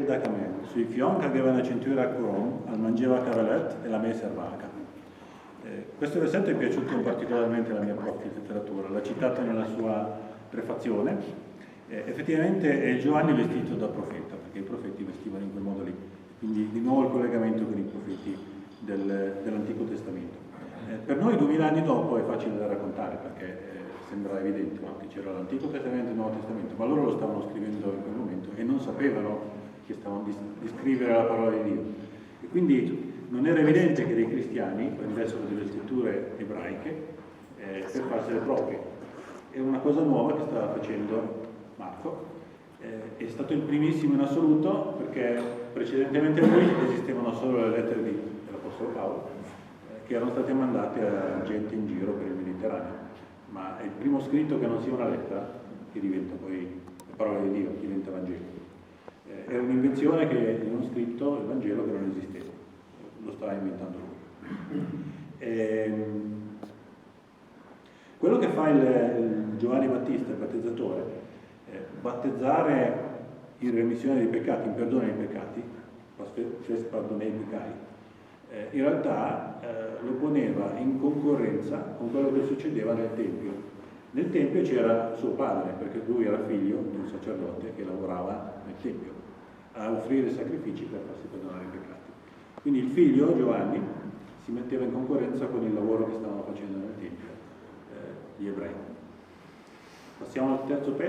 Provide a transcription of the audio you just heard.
da cammello, sui fianchi aveva una cintura a couronne, al mangiava cavalette e la messa servaca. Questo versetto è piaciuto particolarmente alla mia prof di letteratura, l'ha citato nella sua prefazione. Effettivamente è Giovanni vestito da profeta, perché i profeti vestivano in quel modo lì, quindi di nuovo il collegamento con i profeti dell'Antico Testamento. Per noi 2000 anni dopo è facile da raccontare, perché sembra evidente, no? Che c'era l'Antico Testamento e il Nuovo Testamento, ma loro lo stavano scrivendo in quel momento e non sapevano che stavano di scrivere la parola di Dio. E quindi non era evidente che dei cristiani prendessero delle scritture ebraiche per farsele proprie. È una cosa nuova che stava facendo Marco. È stato il primissimo in assoluto, perché precedentemente a lui esistevano solo le lettere dell'Apostolo Paolo, che erano state mandate a gente in giro per il Mediterraneo. Ma è il primo scritto che non sia una lettera, che diventa poi la parola di Dio, diventa Vangelo. È un'invenzione che non scritto il Vangelo che non esisteva, lo stava inventando lui. Quello che fa il Giovanni Battista, il battezzatore, battezzare in remissione dei peccati, in perdono dei peccati, pardonare i peccati, in realtà lo poneva in concorrenza con quello che succedeva nel Tempio. Nel Tempio c'era suo padre, perché lui era figlio di un sacerdote che lavorava nel Tempio a offrire sacrifici per farsi perdonare i peccati. Quindi il figlio, Giovanni, si metteva in concorrenza con il lavoro che stavano facendo nel Tempio gli ebrei. Passiamo al terzo pezzo.